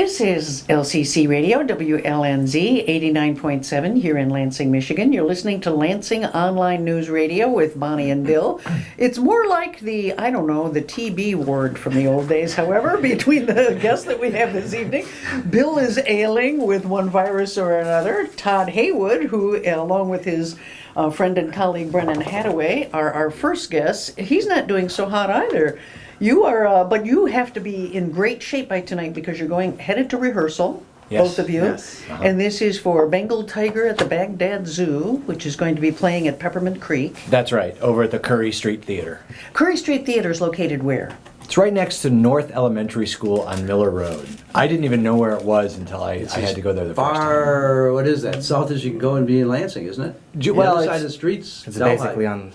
This is LCC Radio, WLNZ 89.7 here in Lansing, Michigan. You're listening to Lansing Online News Radio with Bonnie and Bill. It's more like the TB ward from the old days, however, between the guests that we have this evening. Bill is ailing with one virus or another. Todd Heywood, who, along with his friend and colleague Brennan Hattaway, are our first guests. He's not doing so hot either. You are, but you have to be in great shape by tonight because you're headed to rehearsal, yes, both of you. Yes. Uh-huh. And this is for Bengal Tiger at the Baghdad Zoo, which is going to be playing at Peppermint Creek. That's right, over at the Curry Street Theater. Curry Street Theater is located where? It's right next to North Elementary School on Miller Road. I didn't even know where it was until I had to go there the first time. What is that? South as you can go and be in Lansing, isn't it? Well, the other side of the streets. It's basically in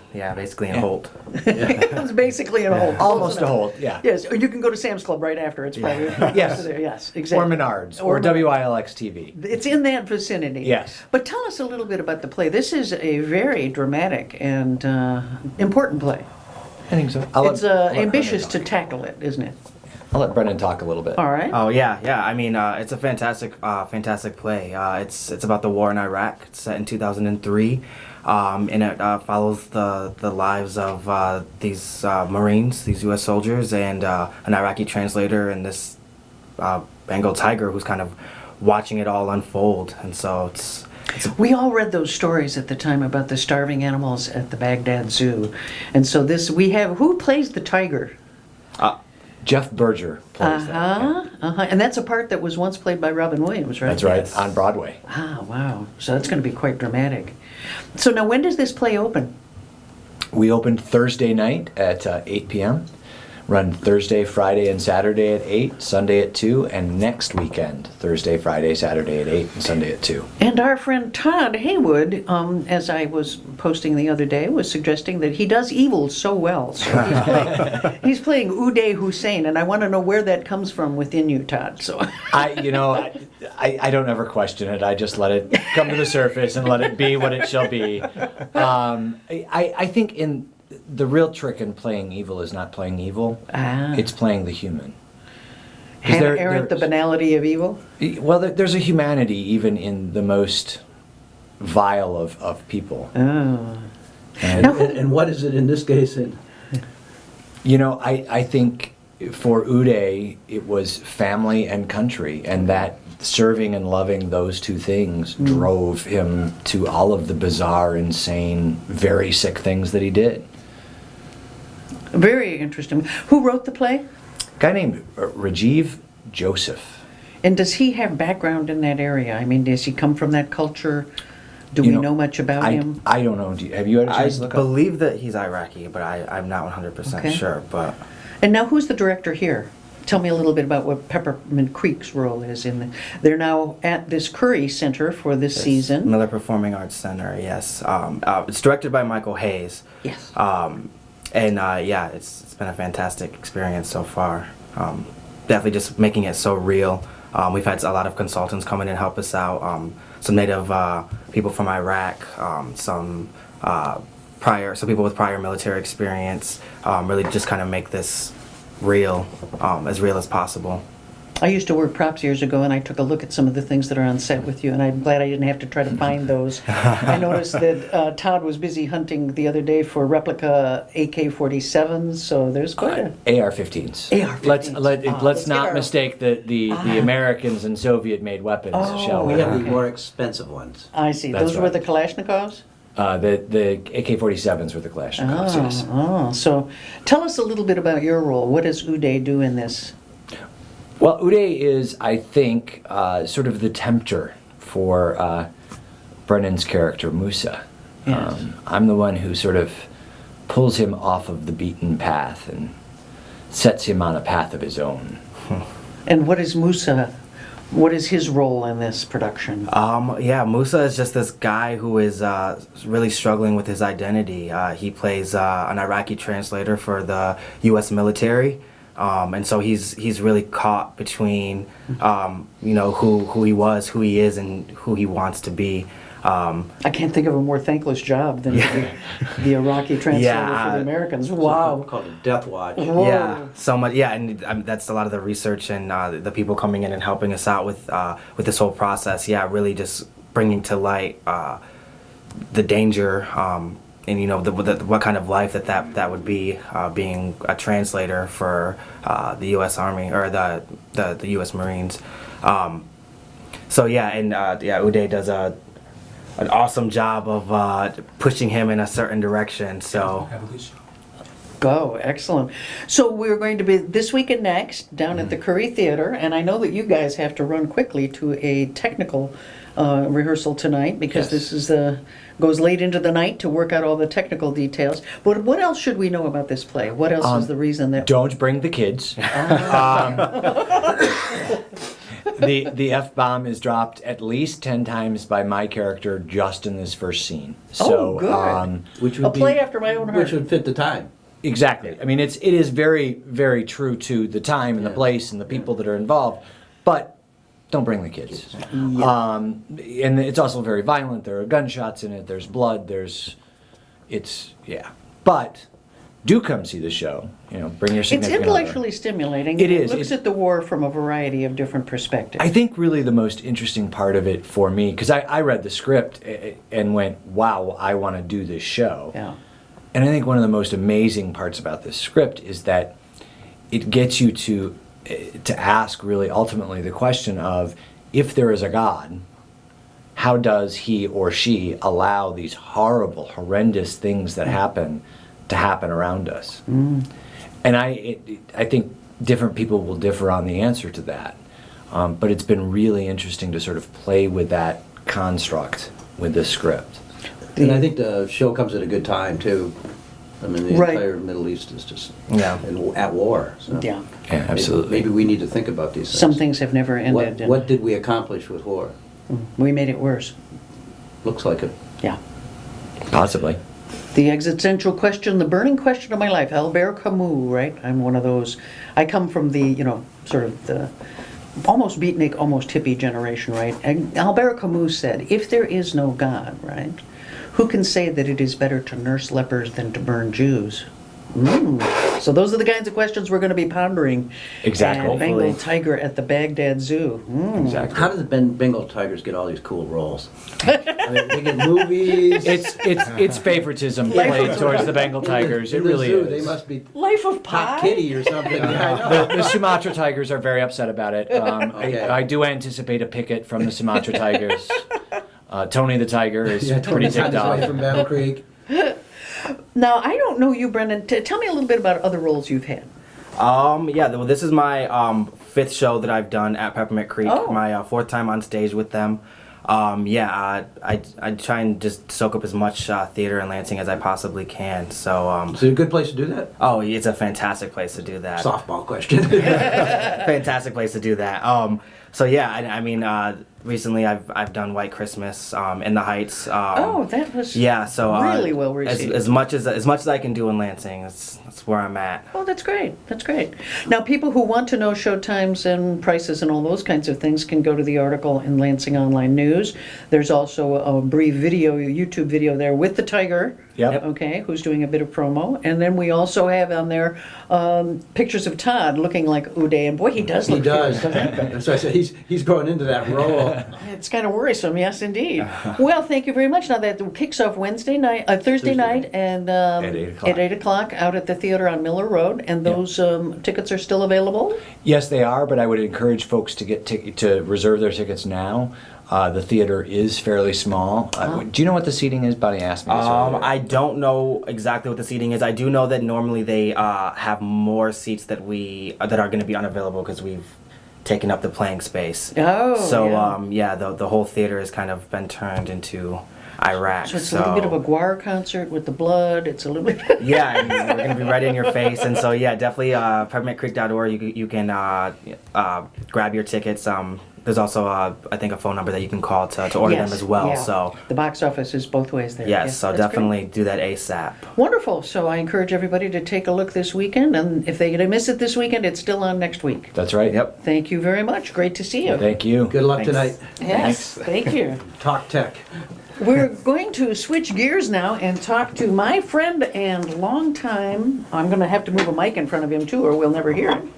Holt. It's basically in Holt. Almost a Holt, yeah. Yes, or you can go to Sam's Club right after. It's probably Yes. there. Yes, exactly. Or Menards, or WILX TV. It's in that vicinity. Yes. But tell us a little bit about the play. This is a very dramatic and important play. I think so. It's ambitious to tackle it, isn't it? I'll let Brennan talk a little bit. All right. Oh yeah. I mean, it's a fantastic play. It's about the war in Iraq. It's set in 2003, and it follows the lives of these Marines, these U.S. soldiers, and an Iraqi translator, and this Bengal Tiger who's kind of watching it all unfold. And so we all read those stories at the time about the starving animals at the Baghdad Zoo. And so who plays the tiger? Jeff Berger plays that. And that's a part that was once played by Robin Williams, right? That's right, Yes. on Broadway. Ah, wow. So that's going to be quite dramatic. So now when does this play open? We opened Thursday night at 8 p.m., run Thursday, Friday, and Saturday at 8, Sunday at 2, and next weekend, Thursday, Friday, Saturday at 8, and Sunday at 2. And our friend Todd Heywood, as I was posting the other day, was suggesting that he does evil so well. So he's playing Uday Hussein, and I want to know where that comes from within you, Todd. So I don't ever question it. I just let it come to the surface and let it be what it shall be. I think the real trick in playing evil is not playing evil. It's playing the human. Errant the banality of evil? Well, there's a humanity even in the most vile of people. Oh. And what is it in this case? I think for Uday, it was family and country, and that serving and loving those two things drove him to all of the bizarre, insane, very sick things that he did. Very interesting. Who wrote the play? A guy named Rajiv Joseph. And does he have background in that area? I mean, does he come from that culture? Do we know much about him? I don't know. Have you had a I chance to look up? believe that he's Iraqi, but I'm not 100% sure. But And now who's the director here? Tell me a little bit about what Peppermint Creek's role is in they're now at this Curry Center for this season. Miller Performing Arts Center, yes. It's directed by Michael Hayes. Yes. It's been a fantastic experience so far. Definitely just making it so real. We've had a lot of consultants come in and help us out. Some native people from Iraq, some people with prior military experience. Really just kind of make this real as possible. I used to work props years ago, and I took a look at some of the things that are on set with you, and I'm glad I didn't have to try to find those. I noticed that Todd was busy hunting the other day for replica AK-47s, so there's quite a... AR-15s. AR-15s. Let's not mistake the Americans and Soviet-made weapons, shall we? We have the more expensive ones. I see. That's Those were right. the Kalashnikovs? The AK-47s were the Kalashnikovs, yes. So tell us a little bit about your role. What does Uday do in this? Well, Uday is, I think, sort of the tempter for Brennan's character, Musa. Yes. I'm the one who sort of pulls him off of the beaten path and sets him on a path of his own. And what is Musa? What is his role in this production? Musa is just this guy who is really struggling with his identity. He plays an Iraqi translator for the U.S. military. And so he's really caught between who he was, who he is, and who he wants to be. I can't think of a more thankless job than to be the Iraqi translator for the Americans. Wow. Called a death watch. Whoa. Yeah, so much. Yeah, and that's a lot of the research and the people coming in and helping us out with this whole process. Yeah, really just bringing to light the danger and what kind of life that would be being a translator for the U.S. Army or the U.S. Marines. Uday does an awesome job of pushing him in a certain direction. So. Go, excellent. So we're going to be this week and next down at the Curry Theater, and I know that you guys have to run quickly to a technical rehearsal tonight because Yes. this is goes late into the night to work out all the technical details. But what else should we know about this play? What else is the reason that? Don't bring the kids. The F-bomb is dropped at least 10 times by my character just in this first scene. So, good. Which A would play be, after my own heart. which would fit the time. exactly. I mean, it is very, very true to the time and the place and the people that are involved, but don't bring the kids. And it's also very violent. There are gunshots in it. There's blood. But do come see the show. Bring your It's significant intellectually stimulating. It is. Looks at the war from a variety of different perspectives. I think really the most interesting part of it for me, because I read the script and went, wow, I want to do this show. Yeah. And I think one of the most amazing parts about this script is that it gets you to ask really ultimately the question of, if there is a God, how does he or she allow these horrible, horrendous things that happen to happen around us? And I think different people will differ on the answer to that. But it's been really interesting to sort of play with that construct with this script. And I think the show comes at a good time, too. I mean, the Right. entire Middle East is just Yeah. at war. So Yeah. Yeah, absolutely. Maybe we need to think about these things. Some things have never ended. and What did we accomplish with war? we made it worse. Looks like it. Yeah. Possibly. The existential question, the burning question of my life, Albert Camus, right? I'm one of those. I come from the, sort of the almost beatnik, almost hippie generation, right? And Albert Camus said, if there is no God, right, who can say that it is better to nurse lepers than to burn Jews? So those are the kinds of questions we're going to be pondering. Exactly. At Bengal Hopefully. Tiger at the Baghdad Zoo. Exactly. How do the Bengal Tigers get all these cool roles? I mean, they get movies. It's favoritism played towards the Bengal Tigers. It In the really zoo, is. They must be Life of Top Pi? Kitty or something. Yeah, I know. The Sumatra Tigers are very upset about it. Okay. I do anticipate a picket from the Sumatra Tigers. Tony the Tiger is Yeah, pretty Tony's on ticked his way off. from Battle Creek. Now, I don't know you, Brennan. Tell me a little bit about other roles you've had. This is my fifth show that I've done at Peppermint Creek. Oh. My fourth time on stage with them. I try and just soak up as much theater in Lansing as I possibly can. So, Is it a good place to do that? it's a fantastic place to do that. Softball question. Fantastic place to do that. Recently I've done White Christmas in the Heights. That was really well received. As much as I can do in Lansing, that's where I'm at. Oh, that's great. That's great. Now, people who want to know showtimes and prices and all those kinds of things can go to the article in Lansing Online News. There's also a brief video, a YouTube video there with the Tiger. Yep. Okay, who's doing a bit of promo. And then we also have on there pictures of Todd looking like Uday. And boy, he does He look does. fierce. That's why I said he's growing into that role. It's kind of worrisome, yes, indeed. Well, thank you very much. Now that kicks off Thursday night, and At 8 o'clock. at 8 o'clock out at the theater on Miller Road. And those tickets are still available. Yes, they are, but I would encourage folks to to reserve their tickets now. The theater is fairly small. Do you know what the seating is? Buddy asked me this earlier. I don't know exactly what the seating is. I do know that normally they have more seats that are going to be unavailable because we've taken up the playing space. Oh, So yeah. the whole theater has kind of been turned into Iraq. So it's a little bit of a Gwar concert with the blood. It's a little bit. Yeah, and we're going to be right in your face. And so, yeah, definitely peppermintcreek.org. You can grab your tickets. There's also, I think, a phone number that you can call to order them as well. Yeah. So The box office is both ways there. yes, so that's great. definitely do that ASAP. Wonderful. So I encourage everybody to take a look this weekend, and if they're going to miss it this weekend, it's still on next week. That's right. Yep. Thank you very much. Great to see you. Thank you. Good luck Thanks. tonight. Yes, thank you. Talk tech. We're going to switch gears now and talk to my friend and longtime, I'm going to have to move a mic in front of him too, or we'll never hear him.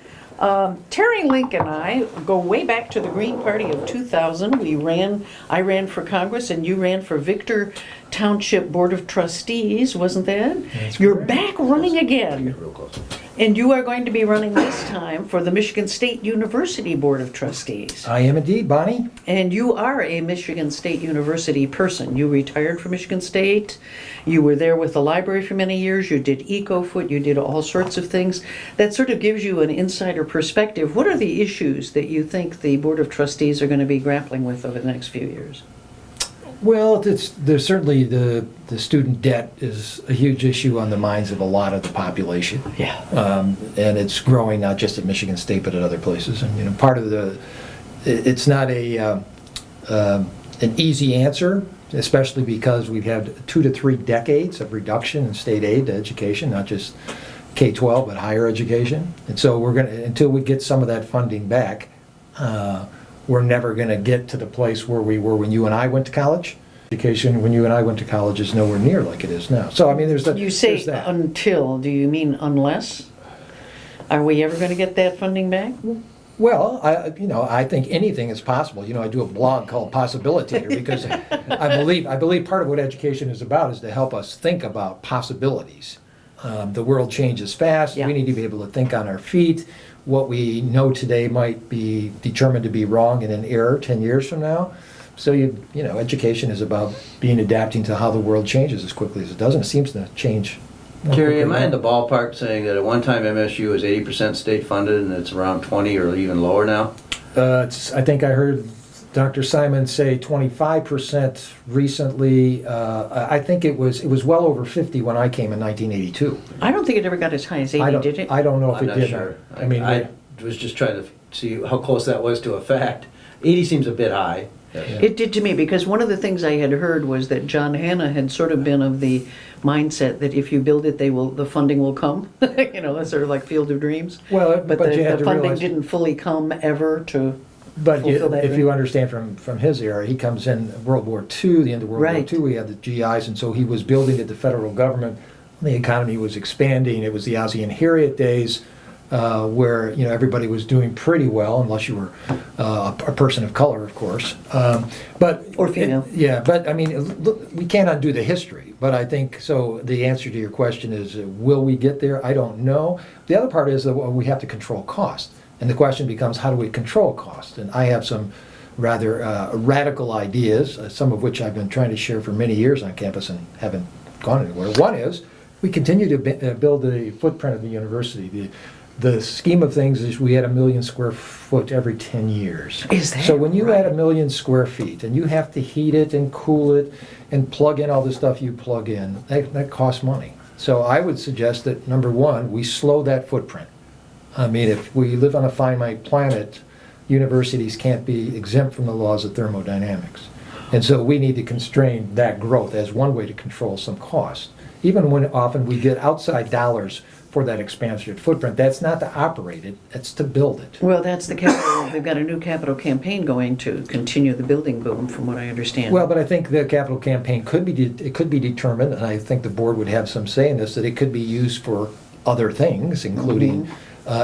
Terry Link and I go way back to the Green Party of 2000. I ran for Congress and you ran for Victor Township Board of Trustees, wasn't that? You're back running again. Real close. And you are going to be running this time for the Michigan State University Board of Trustees. I am indeed, Bonnie. And you are a Michigan State University person. You retired from Michigan State. You were there with the library for many years. You did EcoFoot. You did all sorts of things. That sort of gives you an insider perspective. What are the issues that you think the Board of Trustees are going to be grappling with over the next few years? Well, there's certainly the student debt is a huge issue on the minds of a lot of the population. Yeah. And it's growing not just at Michigan State but at other places. And part of it's not an easy answer, especially because we've had 2 to 3 decades of reduction in state aid to education, not just K-12 but higher education. And so until we get some of that funding back, we're never going to get to the place where we were when you and I went to college. Education when you and I went to college is nowhere near like it is now. So I mean, You say there's that. until. Do you mean unless? Are we ever going to get that funding back? Well, I think anything is possible. I do a blog called Possibilitator because I believe part of what education is about is to help us think about possibilities. The world changes fast. Yeah. We need to be able to think on our feet. What we know today might be determined to be wrong and an error 10 years from now. So education is about adapting to how the world changes as quickly as it does, and it seems to change. Terry, am I in the ballpark saying that at one time MSU was 80% state funded and it's around 20 or even lower now? I think I heard Dr. Simon say 25% recently. I think it was well over 50 when I came in 1982. I don't think it ever got as high as 80, did it? I don't know if I'm it not did. sure. I I was just trying to see how close that was to a fact. 80 seems a bit high. It did to me, because one of the things I had heard was that John Hanna had sort of been of the mindset that if you build it, the funding will come. That's sort of like Field of Dreams. Well, But but you the have to funding realize. didn't fully come ever to But fulfill that if dream. you understand from his era, he comes in World War II, the end of World Right. War II, we had the GIs, and so he was building at the federal government. The economy was expanding. It was the Ozzie and Harriet days, where everybody was doing pretty well, unless you were a person of color, of course. But Or female. But I mean, look, we can't undo the history. But I think so. The answer to your question is, will we get there? I don't know. The other part is that we have to control cost, and the question becomes, how do we control cost? And I have some rather radical ideas, some of which I've been trying to share for many years on campus and haven't gone anywhere. One is we continue to build the footprint of the university. The scheme of things is we add 1 million square foot every 10 years. Is that So when you right? add 1 million square feet and you have to heat it and cool it and plug in all the stuff you plug in, that costs money. So I would suggest that, number one, we slow that footprint. I mean, if we live on a finite planet, universities can't be exempt from the laws of thermodynamics. And so we need to constrain that growth as one way to control some cost. Even when often we get outside dollars for that expansion footprint, that's not to operate it, it's to build it. Well, that's the capital. They've got a new capital campaign going to continue the building boom, from what I understand. Well, but I think the capital campaign could be determined, and I think the board would have some say in this, that it could be used for other things, including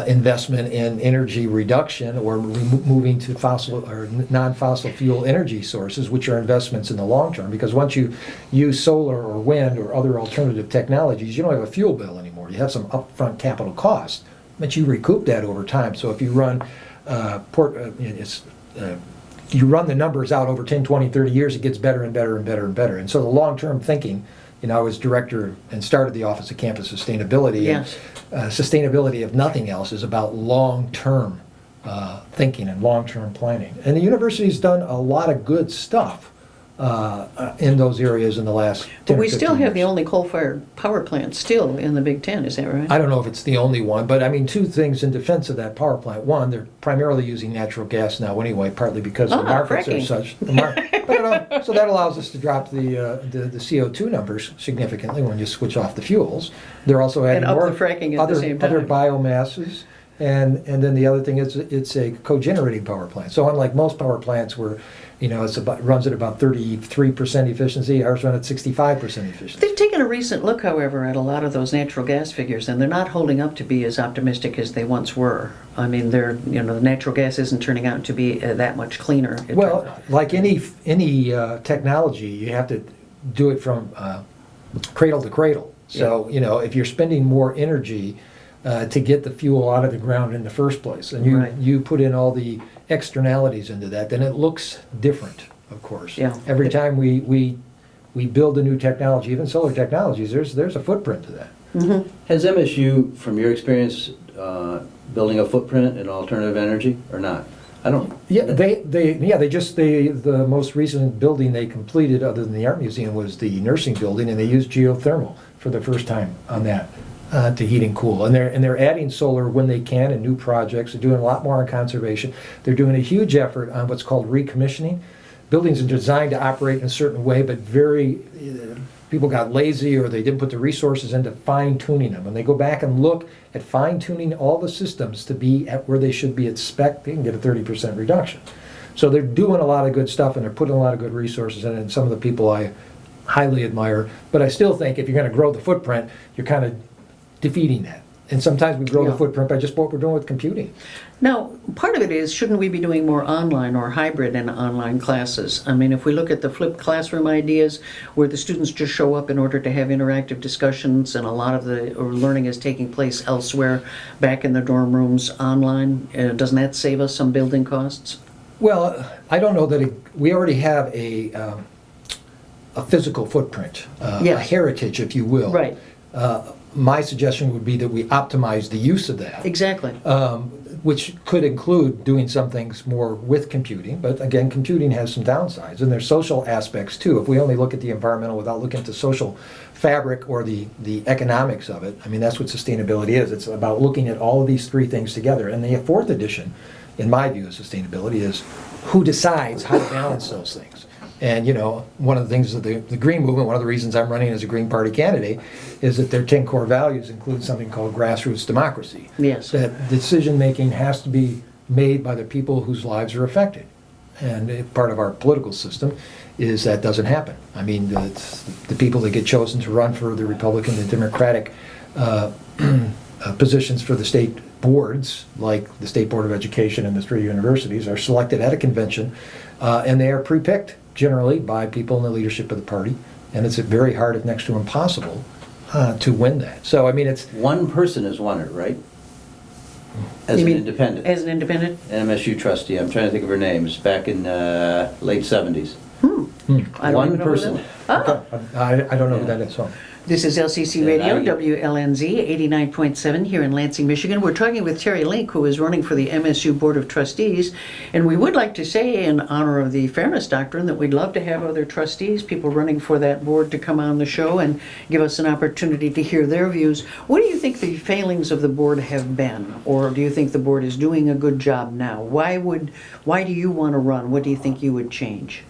investment in energy reduction or moving to fossil or non-fossil fuel energy sources, which are investments in the long term. Because once you use solar or wind or other alternative technologies, you don't have a fuel bill anymore. You have some upfront capital costs, but you recoup that over time. So if you run you run the numbers out over 10, 20, 30 years, it gets better and better and better and better. And so the long-term thinking, I was director and started the Office of Campus Sustainability. Yes. And, sustainability, if nothing else, is about long-term thinking and long-term planning. And the university's done a lot of good stuff in those areas in the last 10 But or we still 15 have the years. only coal-fired power plant still in the Big Ten, is that right? I don't know if it's the only one, but I mean, two things in defense of that power plant. One, they're primarily using natural gas now anyway, partly because the markets fracking. are such. So that allows us to drop the CO2 numbers significantly when you switch off the fuels. They're also adding And up more the fracking at other, the same other time. biomasses. And then the other thing is it's a cogenerating power plant. So unlike most power plants where, runs at about 33% efficiency, ours run at 65% efficiency. They've taken a recent look, however, at a lot of those natural gas figures, and they're not holding up to be as optimistic as they once were. I mean, the natural gas isn't turning out to be that much cleaner. it turns Well, out. like any technology, you have to do it from cradle to cradle. So, if you're spending more energy to get the fuel out of the ground in the first place, and Right. you put in all the externalities into that, then it looks different, of course. Yeah. Every time we build a new technology, even solar technologies, there's a footprint to that. Has MSU, from your experience, building a footprint in alternative energy or not? I don't. Yeah, the most recent building they completed, other than the art museum, was the nursing building, and they used geothermal for the first time on that to heat and cool. And they're adding solar when they can in new projects. They're doing a lot more on conservation. They're doing a huge effort on what's called recommissioning. Buildings are designed to operate in a certain way, but people got lazy or they didn't put the resources into fine-tuning them. When they go back and look at fine-tuning all the systems to be at where they should be at spec, they can get a 30% reduction. So they're doing a lot of good stuff, and they're putting a lot of good resources in it, and some of the people I highly admire. But I still think if you're going to grow the footprint, you're kind of defeating that. And sometimes we grow Yeah. the footprint by just what we're doing with computing. Now, part of it is, shouldn't we be doing more online or hybrid and online classes? I mean, if we look at the flipped classroom ideas, where the students just show up in order to have interactive discussions, and a lot of the learning is taking place elsewhere, back in the dorm rooms, online, doesn't that save us some building costs? Well, I don't know that we already have a physical footprint, a Yes. heritage, if you will. Right. My suggestion would be that we optimize the use of that. Exactly. Which could include doing some things more with computing, but again, computing has some downsides, and there's social aspects too. If we only look at the environmental without looking at the social fabric or the economics of it, I mean, that's what sustainability is. It's about looking at all of these three things together. And the fourth edition, in my view, of sustainability is who decides how to balance those things. And, one of the things of the Green Movement, one of the reasons I'm running as a Green Party candidate, is that their 10 core values include something called grassroots democracy. Yes. That decision-making has to be made by the people whose lives are affected. And part of our political system is that doesn't happen. I mean, it's the people that get chosen to run for the Republican and Democratic positions for the state boards, like the State Board of Education and the three universities, are selected at a convention, and they are pre-picked generally by people in the leadership of the party, and it's very hard, if next to impossible, to win that. So, I mean, it's... One person has won it, right? As You an mean independent. As an independent? An MSU trustee. I'm trying to think of her name. It's back in late 70s. I don't One even know who person. that- Oh. I don't know who that is, so... This is LCC And Radio, I- WLNZ 89.7 here in Lansing, Michigan. We're talking with Terry Link, who is running for the MSU Board of Trustees. And we would like to say, in honor of the Fairness Doctrine, that we'd love to have other trustees, people running for that board, to come on the show and give us an opportunity to hear their views. What do you think the failings of the board have been? Or do you think the board is doing a good job now? Why do you want to run? What do you think you would change?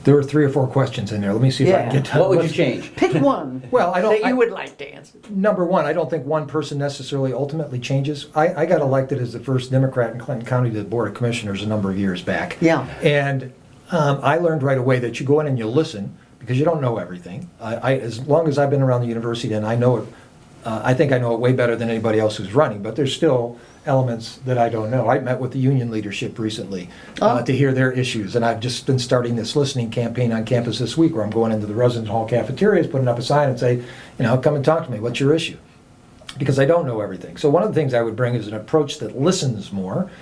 There were 3 or 4 questions in there. Let me see if I can get to... What would you change? Pick one Well, that you would like to answer. Number one, I don't think one person necessarily ultimately changes. I got elected as the first Democrat in Clinton County to the Board of Commissioners a number of years back. Yeah. And I learned right away that you go in and you listen, because you don't know everything. As long as I've been around the university, then I know it. I think I know it way better than anybody else who's running, but there's still elements that I don't know. I met with the union leadership recently to hear their issues, and I've just been starting this listening campaign on campus this week, where I'm going into the residence hall cafeterias, putting up a sign and say, come and talk to me. What's your issue? Because I don't know everything. So one of the things I would bring is an approach that listens more.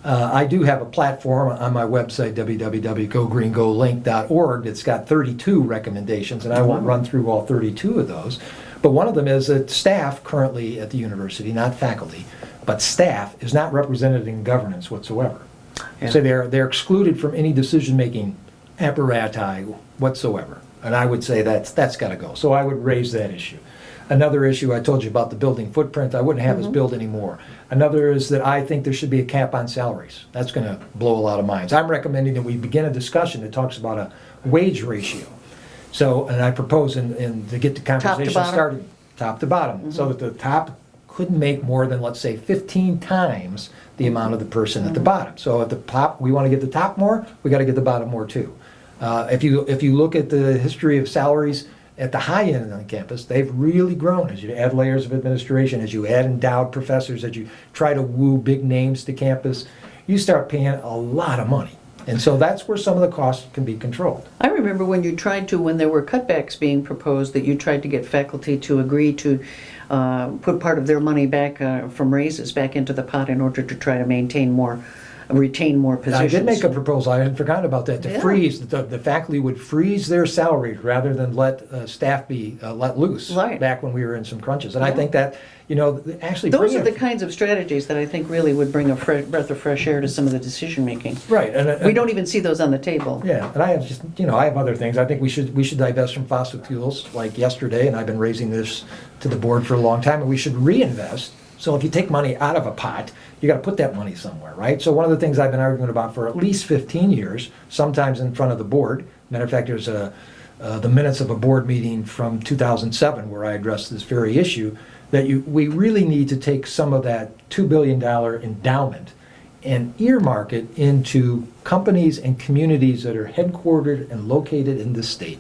I do have a platform on my website, www.gogreengolink.org, that's got 32 recommendations, and I won't run through all 32 of those. But one of them is that staff currently at the university, not faculty, but staff is not represented in governance whatsoever. Yeah. So they're excluded from any decision-making apparatus whatsoever. And I would say that's got to go. So I would raise that issue. Another issue, I told you about the building footprint. I wouldn't have us build anymore. Another is that I think there should be a cap on salaries. That's going to blow a lot of minds. I'm recommending that we begin a discussion that talks about a wage ratio. So, and I propose to get the conversation bottom? started, top to bottom, so that the top couldn't make more than, let's say, 15 times the amount of the person at the bottom. So at the top, we want to get the top more, we got to get the bottom more too. If you look at the history of salaries at the high end on campus, they've really grown as you add layers of administration, as you add endowed professors, as you try to woo big names to campus, you start paying a lot of money. And so that's where some of the costs can be controlled. I remember when you tried to, when there were cutbacks being proposed, that you tried to get faculty to agree to put part of their money back from raises back into the pot in order to try to retain more positions. I did make a proposal, I had forgotten about that, to Yeah. freeze, the faculty would freeze their salaries rather than let staff be let loose. Right. Back when we were in some crunches. And I Yeah. think that, actually Those bringing are the kinds of strategies that I think really would bring a breath of fresh air to some of the decision making. Right. And, We don't even see those on the table. Yeah, and I have just, I have other things. I think we should divest from fossil fuels like yesterday, and I've been raising this to the board for a long time, and we should reinvest. So if you take money out of a pot, you got to put that money somewhere, right? So one of the things I've been arguing about for at least 15 years, sometimes in front of the board, matter of fact, there's the minutes of a board meeting from 2007 where I addressed this very issue, that we really need to take some of that $2 billion endowment and earmark it into companies and communities that are headquartered and located in the state.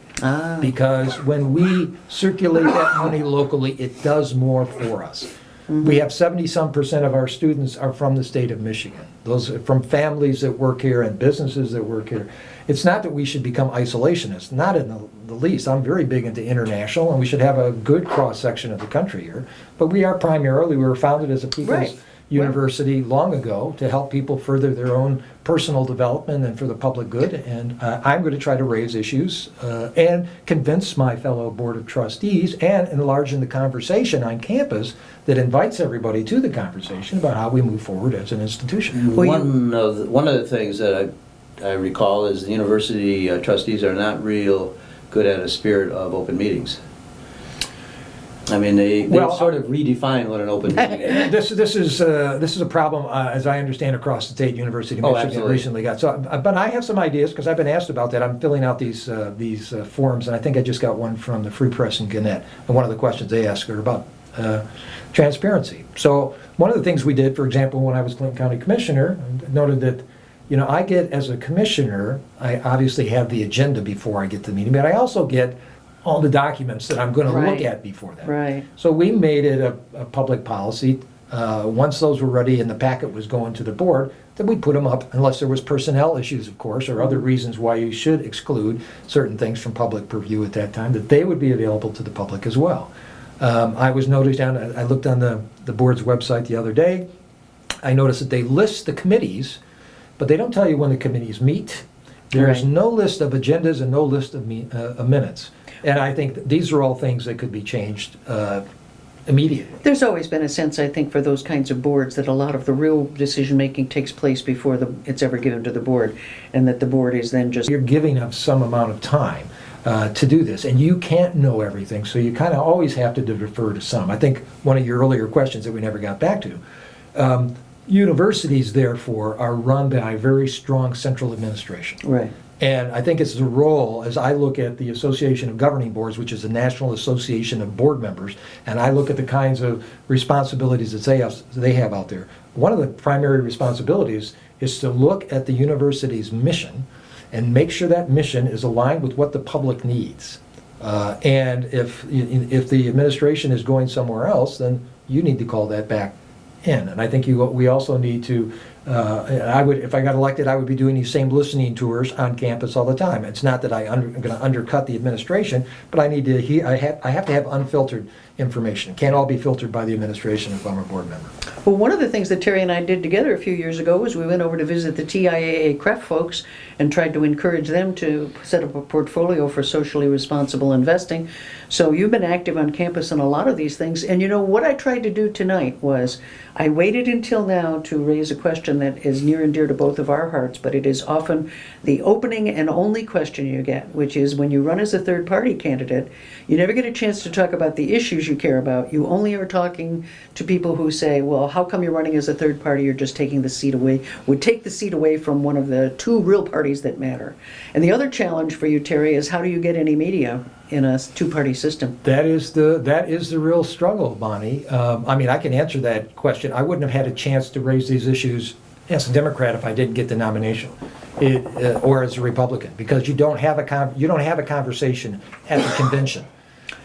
Because when we circulate that money locally, it does more for us. We have 70-some% of our students are from the state of Michigan. Those are from families that work here and businesses that work here. It's not that we should become isolationists, not in the least. I'm very big into international, and we should have a good cross-section of the country here. But we were founded as a people's Right. university long ago to help people further their own personal development and for the public good. And I'm going to try to raise issues and convince my fellow board of trustees and enlarge in the conversation on campus that invites everybody to the conversation about how we move forward as an institution. Well, One of the things that I recall is the university trustees are not real good at a spirit of open meetings. I mean, they sort of redefine what an open meeting is. This is a problem, as I understand, across the state. University of Oh, Michigan absolutely. recently got so. But I have some ideas because I've been asked about that. I'm filling out these forms, and I think I just got one from the Free Press and Gannett. And one of the questions they ask are about transparency. So one of the things we did, for example, when I was Clinton County Commissioner, noted that I get as a commissioner, I obviously have the agenda before I get to the meeting, but I also get all the documents that I'm going to Right. look at before that. Right. So we made it a public policy. Once those were ready and the packet was going to the board, then we put them up, unless there was personnel issues, of course, or other reasons why you should exclude certain things from public purview at that time, that they would be available to the public as well. I looked on the board's website the other day. I noticed that they list the committees, but they don't tell you when the committees meet. There's Right. no list of agendas and no list of minutes. And I think that these are all things that could be changed immediately. There's always been a sense, I think, for those kinds of boards that a lot of the real decision-making takes place before it's ever given to the board, and that the board is then just... You're giving up some amount of time to do this, and you can't know everything, so you kind of always have to defer to some. I think one of your earlier questions that we never got back to, universities, therefore, are run by a very strong central administration. Right. And I think it's the role, as I look at the Association of Governing Boards, which is the National Association of Board Members, and I look at the kinds of responsibilities that they have out there. One of the primary responsibilities is to look at the university's mission and make sure that mission is aligned with what the public needs. And if the administration is going somewhere else, then you need to call that back in. And I think we also need to, if I got elected, I would be doing these same listening tours on campus all the time. It's not that I'm going to undercut the administration, but I need to I have to have unfiltered information. It can't all be filtered by the administration if I'm a board member. Well, one of the things that Terry and I did together a few years ago was we went over to visit the TIAA CREF folks and tried to encourage them to set up a portfolio for socially responsible investing. So you've been active on campus in a lot of these things. And what I tried to do tonight was I waited until now to raise a question question that is near and dear to both of our hearts, but it is often the opening and only question you get, which is when you run as a third-party candidate, you never get a chance to talk about the issues you care about. You only are talking to people who say, well, how come you're running as a third party? You're just taking the seat away, would take the seat away from one of the two real parties that matter. And the other challenge for you, Terry, is how do you get any media in a two-party system? That is the real struggle, Bonnie. I mean, I can answer that question. I wouldn't have had a chance to raise these issues as a Democrat if I didn't get the nomination, or as a Republican, because you don't have a conversation at the convention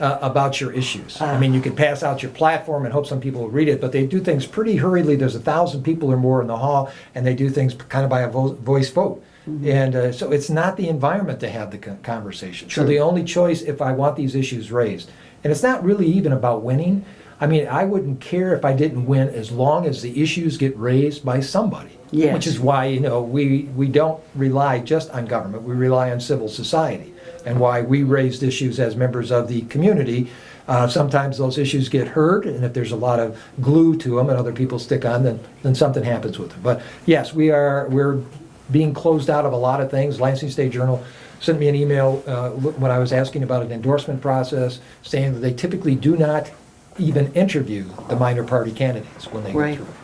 about your issues. I mean, you can pass out your platform and hope some people will read it, but they do things pretty hurriedly. There's 1,000 people or more in the hall, and they do things kind of by a voice vote. And so it's not the environment to have the conversation. True. So the only choice, if I want these issues raised, and it's not really even about winning. I mean, I wouldn't care if I didn't win as long as the issues get raised by somebody. Yes. Which is why, we don't rely just on government. We rely on civil society, and why we raised issues as members of the community. Sometimes those issues get heard, and if there's a lot of glue to them and other people stick on, then something happens with them. But yes, we're being closed out of a lot of things. Lansing State Journal sent me an email when I was asking about an endorsement process, saying that they typically do not even interview the minor party candidates when they Right. go through.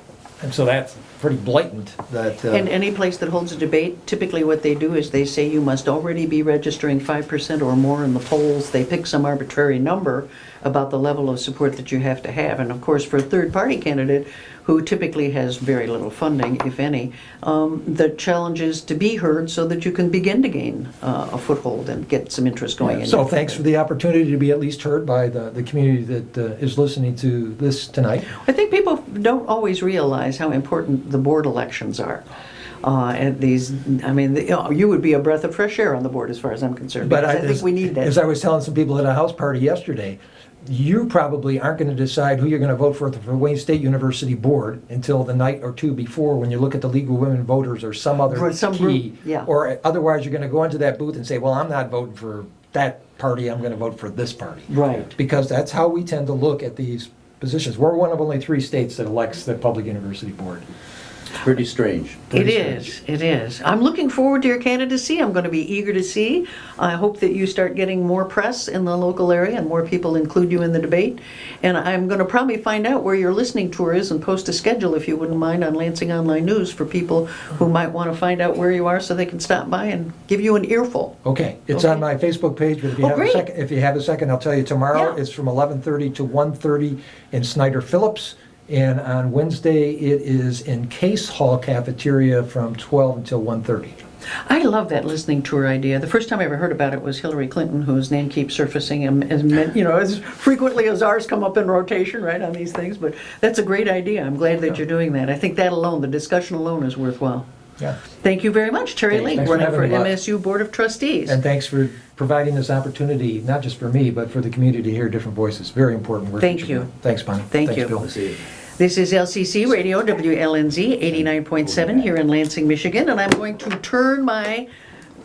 And so that's pretty blatant that... And any place that holds a debate, typically what they do is they say you must already be registering 5% or more in the polls. They pick some arbitrary number about the level of support that you have to have. And of course, for a third-party candidate who typically has very little funding, if any, the challenge is to be heard so that you can begin to gain a foothold and get some interest going. in So your thanks for campaign. the opportunity to be at least heard by the community that is listening to this tonight. I think people don't always realize how important the board elections are. And these, I mean, you would be a breath of fresh air on the board as far as I'm concerned. But Because I think we need that. As I was telling some people at a house party yesterday, you probably aren't going to decide who you're going to vote for the Wayne State University board until the night or two before, when you look at the League of Women Voters or some other For some key. group, yeah. Or otherwise, you're going to go into that booth and say, well, I'm not voting for that party, I'm going to vote for this party. Right. Because that's how we tend to look at these positions. We're one of only 3 states that elects the public university board. Pretty strange. It is. I'm looking forward to your candidacy. I'm going to be eager to see. I hope that you start getting more press in the local area and more people include you in the debate. And I'm going to probably find out where your listening tour is and post a schedule, if you wouldn't mind, on Lansing Online News for people who might want to find out where you are so they can stop by and give you an earful. Okay, it's Okay. on my Facebook page, but if you Oh, have great. if you have a second, I'll tell you tomorrow. Yeah. It's from 11:30 to 1:30 in Snyder Phillips. And on Wednesday, it is in Case Hall Cafeteria from 12 until 1:30. I love that listening tour idea. The first time I ever heard about it was Hillary Clinton, whose name keeps surfacing, and as frequently as ours come up in rotation, right, on these things. But that's a great idea. I'm glad that you're doing that. I think that alone, the discussion alone, is worthwhile. Yeah. Thank you very much, Terry Thanks. Lake, Thanks for running for having me. MSU Board of Trustees. And thanks for providing this opportunity, not just for me, but for the community to hear different voices. Very important work. Thank that you. you're doing. Thanks, Bonnie. Thank Thanks, you. Bill. See you. This is LCC Radio, WLNZ 89.7 here in Lansing, Michigan, and I'm going to turn my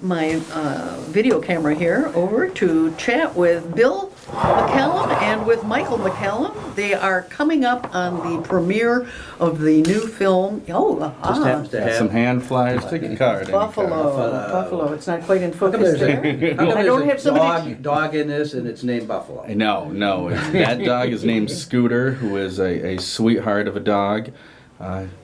video camera here over to chat with Bill McCallum and with Michael McCallum. They are coming up on the premiere of the new film. Just happens to Got have. some hand flyers, ticket card. any card. Buffalo. It's not quite in How come focus there's there. a, how come I don't have there's a somebody. dog in this and it's named Buffalo? No. That dog is named Scooter, who is a sweetheart of a dog.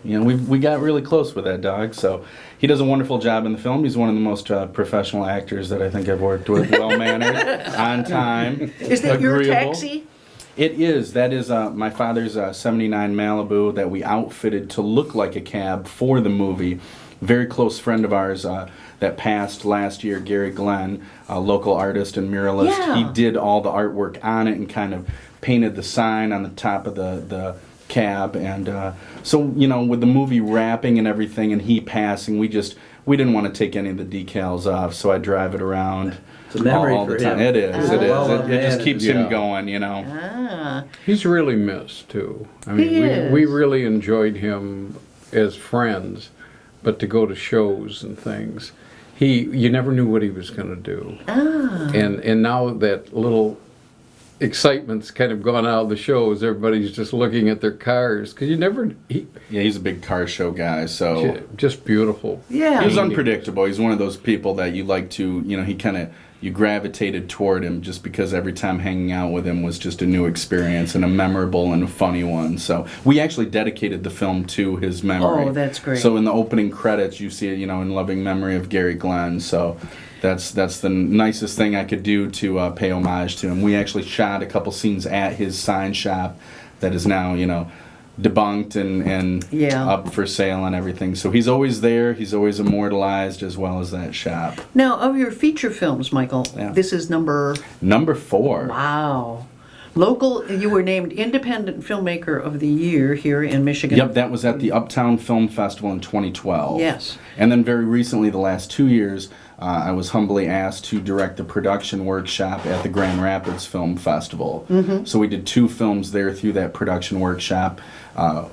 We got really close with that dog, so he does a wonderful job in the film. He's one of the most professional actors that I think I've worked with. Well-mannered, on time, Is that your agreeable. taxi? It is. That is my father's 79 Malibu that we outfitted to look like a cab for the movie. Very close friend of ours that passed last year, Gary Glenn, a local artist and muralist. Yeah. He did all the artwork on it and kind of painted the sign on the top of the cab. And so, with the movie wrapping and everything and he passing, we didn't want to take any of the decals off, so I drive it around. It's a memory all for the time. him. It is. It is. Well, It just man, keeps yeah. him going, Ah, He's really missed too. I He mean, is. we really enjoyed him as friends, but to go to shows and things, you never knew what he was going to do. And now that little excitement's kind of gone out of the shows. Everybody's just looking at their cars because Yeah, he's a big car show guy, so just beautiful. Yeah. he's unpredictable. He's one of those people that you like to, you gravitated toward him just because every time hanging out with him was just a new experience and a memorable and a funny one. So we actually dedicated the film to his memory. Oh, that's great. So in the opening credits, you see it, in loving memory of Gary Glenn. So that's the nicest thing I could do to pay homage to him. We actually shot a couple scenes at his sign shop that is now, debunked and up for sale and everything. So he's always there. He's always immortalized as well as that shop. Now, of your feature films, Michael, this is number 4. Wow. Local, you were named Independent Filmmaker of the Year here in Michigan. Yep, that was at the Uptown Film Festival in 2012. Yes. And then very recently, the last 2 years, I was humbly asked to direct the production workshop at the Grand Rapids Film Festival. Mm-hmm. So we did 2 films there through that production workshop.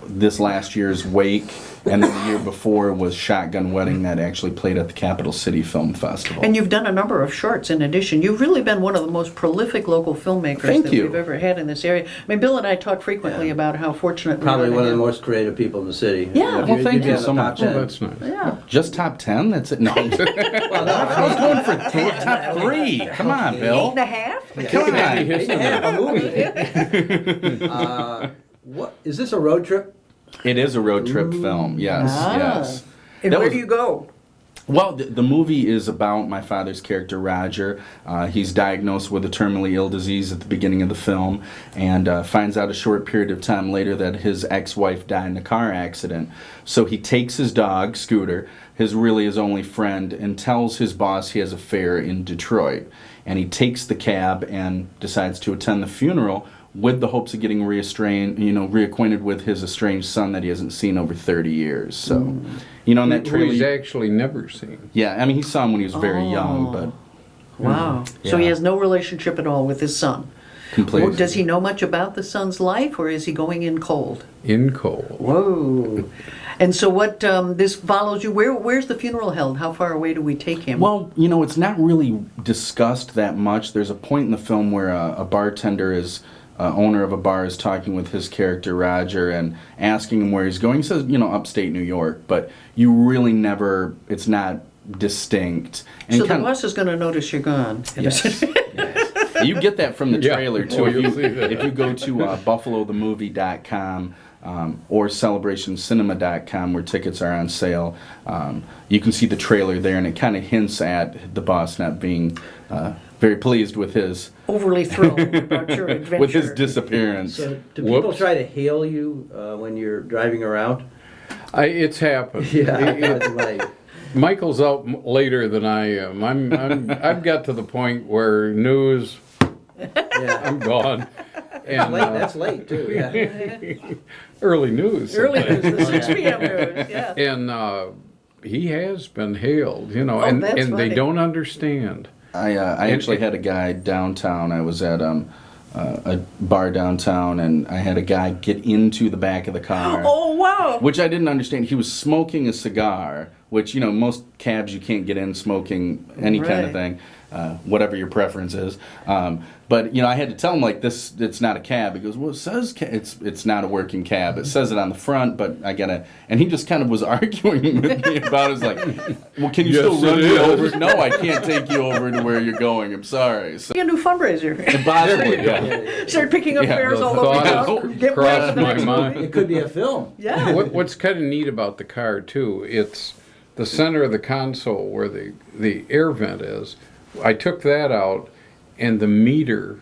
This last year's Wake, and then the year before was Shotgun Wedding that actually played at the Capital City Film Festival. And you've done a number of shorts in addition. You've really been one of the most prolific local filmmakers we've ever had in this area. I mean, Bill and I talk frequently about how fortunate we are. Probably one of the have- most creative people in the city. Yeah. Well, thank you You'd be so on the much. top Oh, 10. that's nice. Yeah. Just top 10? That's it? No. Well, no, I was going for top 3. Come on, Bill. 8.5? Come on. a movie. What is this, a road trip? It is a road trip film, yes, yes. And That where was- do you go? Well, the movie is about my father's character, Roger. He's diagnosed with a terminally ill disease at the beginning of the film and finds out a short period of time later that his ex-wife died in a car accident. So he takes his dog, Scooter, his only friend, and tells his boss he has a fair in Detroit. And he takes the cab and decides to attend the funeral with the hopes of getting reacquainted with his estranged son that he hasn't seen over 30 years. So, in that Who he's trailer... actually never seen. Yeah, I mean, he saw him when he was very young, but Wow. So he Yeah. has no relationship at all with his son. completely. Well, does he know much about the son's life, or is he going in cold? In cold. Whoa. And so what, this follows you, where's the funeral held? How far away do we take him? Well, it's not really discussed that much. There's a point in the film where a bartender owner of a bar is talking with his character, Roger, and asking him where he's going. He says, upstate New York, but you really never, it's not distinct. And so the boss is going to notice you're gone. Yes. You get that from the Yeah. trailer, too. Oh, you'll see that. If you go to buffalothemovie.com or celebrationcinema.com, where tickets are on sale, you can see the trailer there, and it kind of hints at the boss not being very pleased with his Overly thrilled about your adventure. with his disappearance. So do people Whoops. try to hail you when you're driving around? It's happened. That's right. Michael's out later than I am. I've got to the point where news, Yeah. I'm gone. And That's late too. Yeah. early news. Early sometimes. news, the 6 p.m. news, yeah. And he has been hailed, Oh, and that's they funny. don't understand. I actually had a guy downtown. I was at a bar downtown, and I had a guy get into the back of the car. Oh, wow. Which I didn't understand. He was smoking a cigar, which, most cabs you can't get in smoking any kind of Right. thing, whatever your preference is. But, I had to tell him, like, this, it's not a cab. He goes, well, it says it's not a working cab. It says it on the front, but I gotta, and he just kind of was arguing with me about it. It's like, well, can you Yes, still run it me is. over? No, I can't take you over to where you're going. I'm sorry. So, A new fundraiser. possibly, yeah. Start picking up Yeah, fares the all over thought town. has Get ready crossed for the my next mind. movie. It could be a film. Yeah. What's kind of neat about the car too, it's the center of the console where the air vent is. I took that out, and the meter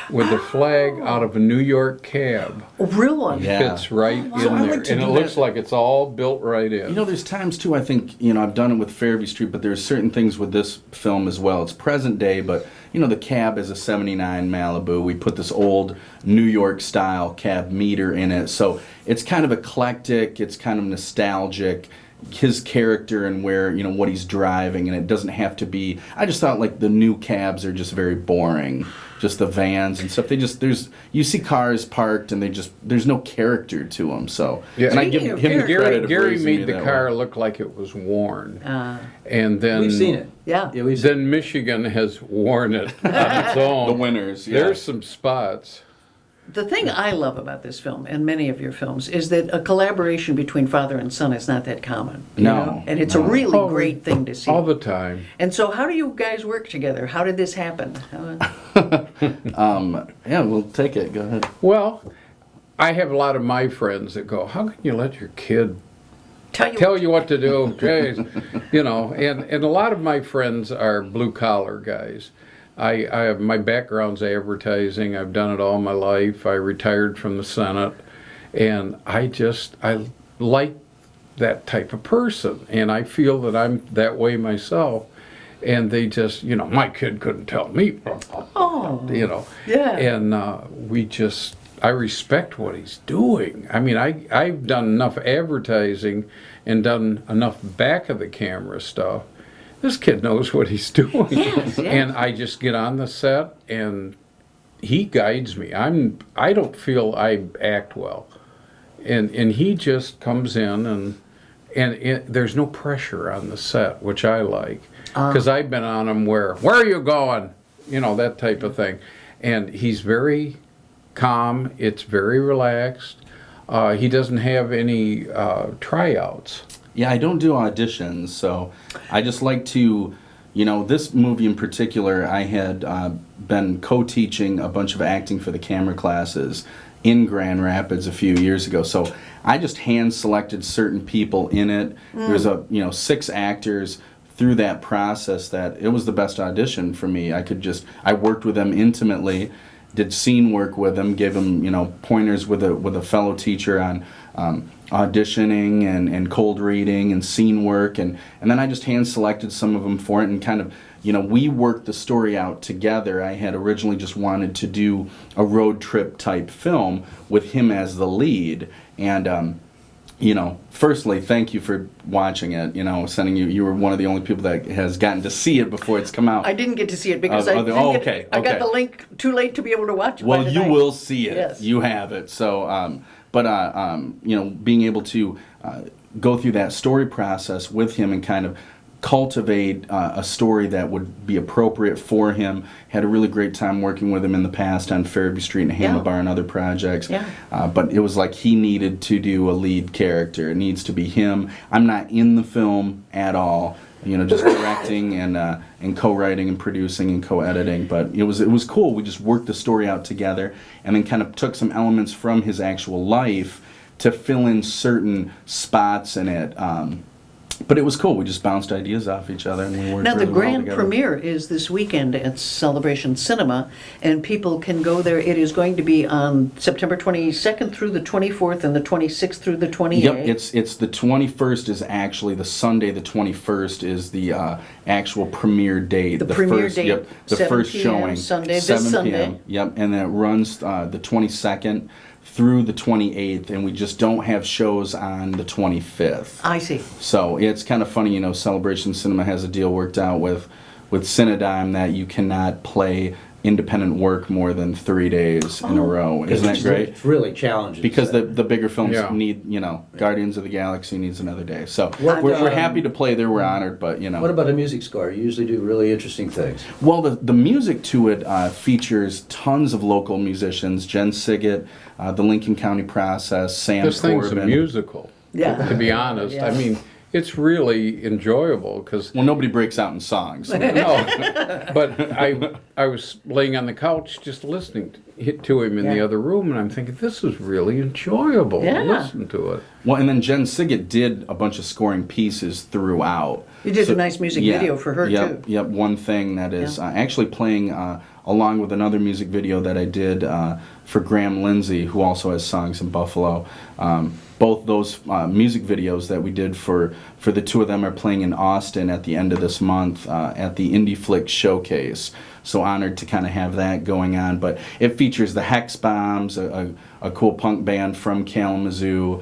with the flag out of a New York cab A real one. Yeah. fits right in So I there, like to and it do looks that. like it's all built right in. There's times too, I think, I've done it with Fairview Street, but there's certain things with this film as well. It's present day, but, the cab is a 79 Malibu. We put this old New York style cab meter in it. So it's kind of eclectic, it's kind of nostalgic, his character and where, you know, what he's driving, and it doesn't have to be. I just thought like the new cabs are just very boring, just the vans and stuff. They just you see cars parked and there's no character to them. So Yeah. and I give Speaking of him the credit of Gary raising me made the that car way. look like it was worn, and then We've seen it. Yeah. Yeah, we've seen Then Michigan has worn it on its own. The winners. Yeah. There's some spots. The thing I love about this film and many of your films is that a collaboration between father and son is not that common. you No, know? And it's no. a really Oh, great thing to see. All the time. And so, how do you guys work together? How did this happen? Yeah, we'll take it. Go ahead. Well, I have a lot of my friends that go, "How can you let your kid tell you what to do?" Jeez. You know, and a lot of my friends are blue collar guys. I have my background's advertising. I've done it all my life. I retired from the Senate, and I like that type of person, and I feel that I'm that way myself. And they just, you know, my kid couldn't tell me, Oh, you know. yeah. And I respect what he's doing. I mean, I've done enough advertising and done enough back of the camera stuff. This kid knows what he's doing. Yes, yes. And I just get on the set and he guides me. I don't feel I act well. And he just comes in and there's no pressure on the set, which I like. Because I've been on them where are you going? You know, that type of thing. And he's very calm. It's very relaxed. He doesn't have any tryouts. Yeah, I don't do auditions, so I just like to, you know, this movie in particular, I had been co-teaching a bunch of acting for the camera classes in Grand Rapids a few years ago. So I just hand-selected certain people in it. There's 6 actors through that process that it was the best audition for me. I worked with them intimately, did scene work with them, gave them, you know, pointers with a fellow teacher on auditioning and cold reading and scene work, and then I just hand selected some of them for it and kind of, you know, we worked the story out together. I had originally just wanted to do a road trip type film with him as the lead, and you know, firstly, thank you for watching it. You know, you were one of the only people that has gotten to see it before it's come out. I didn't get to see it because I got the link too late to be able to watch it. Well, you will see it. Yes. You have it. So, you know, being able to go through that story process with him and kind of cultivate a story that would be appropriate for him. Had a really great time working with him in the past on Fairview Street and Handlebar and other projects. Yeah. But it was like he needed to do a lead character. It needs to be him. I'm not in the film at all. You know, just directing and co-writing and producing and co-editing. But it was cool. We just worked the story out together and then kind of took some elements from his actual life to fill in certain spots in it. But it was cool. We just bounced ideas off each other, and we worked Now, the really well grand together. premiere is this weekend at Celebration Cinema, and people can go there. It is going to be on September 22nd through the 24th and the 26th through the 28th. Yep, it's the 21st is actually the Sunday. The 21st is the actual premiere date. The premiere first, date, Yep, the 7 first p.m. showing. Sunday, this 7 Sunday. p.m. Yep, and then it runs the 22nd through the 28th, and we just don't have shows on the 25th. I see. So it's kind of funny, you know, Celebration Cinema has a deal worked out with Cinedime that you cannot play independent work more than 3 days in a row. Isn't that great? It's really challenging. Because the bigger films Yeah. need, you know, Guardians of the Galaxy needs another day. So What, we're happy to play there. We're honored, but you know. What about a music score? You usually do really interesting things. Well, the music to it features tons of local musicians. Jen Siggett, the Lincoln County Process, Sam This thing's a Corbin. musical, Yeah. to be honest. Yeah. I mean, it's really enjoyable because Well, nobody breaks out in songs. no, but I was laying on the couch just listening to him in the Yeah. other room, and I'm thinking this is really enjoyable Yeah. to listen to it. Well, and then Jen Siggett did a bunch of scoring pieces throughout. You did a nice music video for her, yep, too. Yep, one thing that is actually playing along with another music video that I did for Graham Lindsay, who also has songs in Buffalo. both those music videos that we did for the two of them are playing in Austin at the end of this month at the Indie Flick Showcase. So honored to kind of have that going on. But it features the Hex Bombs, a cool punk band from Kalamazoo.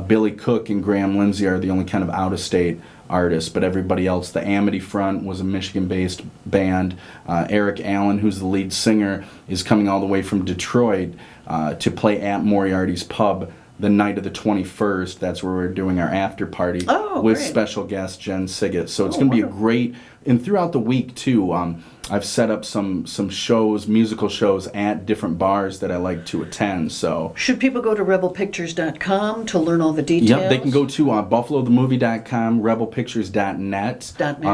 Billy Cook and Graham Lindsay are the only kind of out-of-state artists, but everybody else. The Amity Front was a Michigan-based band. Eric Allen, who's the lead singer, is coming all the way from Detroit to play at Moriarty's Pub the night of the 21st. That's where we're doing our after party with great. special guest Jen Siggett. So it's going to be a great, and throughout the week too, I've set up some shows, musical shows at different bars that I like to attend. So Should people go to rebelpictures.com to learn all the details? yep, they can go to buffalothemovie.com, rebelpictures.net.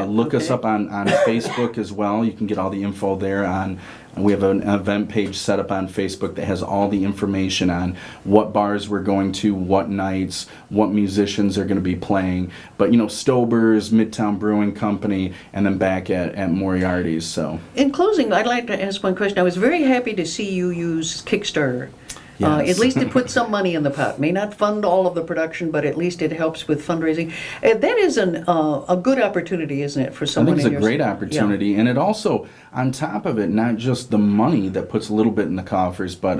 Look us up on Facebook as well. You can get all the info there on. We have an event page set up on Facebook that has all the information on what bars we're going to, what nights, what musicians are going to be playing. But, Stober's, Midtown Brewing Company, and then back at Moriarty's. So In closing, I'd like to ask one question. I was very happy to see you use Kickstarter. Yes. At least it puts some money in the pot. May not fund all of the production, but at least it helps with fundraising. That is a good opportunity, isn't it, for I someone think it's in a your great opportunity, and it also, on top of it, not just the money that puts a little bit in the coffers, but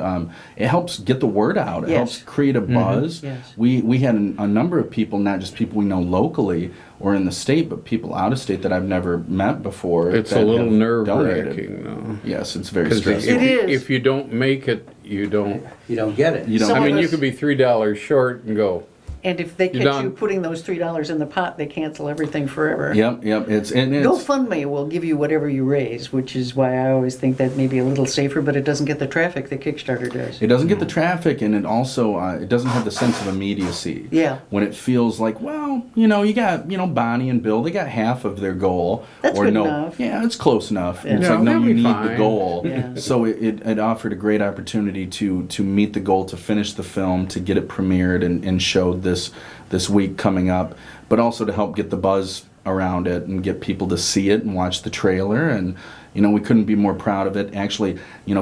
it helps get the word out. It Yes. helps create a buzz. Yes. We had a number of people, not just people we know locally or in the state, but people out of state that I've never met before. It's a that little have donated. nerve-wracking, though. Yes, it's very 'Cause stressful. It is. if you don't make it, you don't. You don't get it. You don't- Some I of mean, you us- could be $3 short and go. And if they catch done. you putting those $3 in the pot, they cancel everything forever. Yep. It's GoFundMe will give you whatever you raise, which is why I always think that may be a little safer, but it doesn't get the traffic that Kickstarter does. It doesn't get the traffic, and it also it doesn't have the sense of immediacy. Yeah. When it feels like, well, you got Bonnie and Bill, they got half of their goal. That's or good no, enough. Yeah, it's close enough. Yeah. It's Yeah, like, no, they'll you be need the fine. goal. Yeah. So it offered a great opportunity to meet the goal, to finish the film, to get it premiered and showed this week coming up, but also to help get the buzz around it and get people to see it and watch the trailer. And we couldn't be more proud of it. Actually,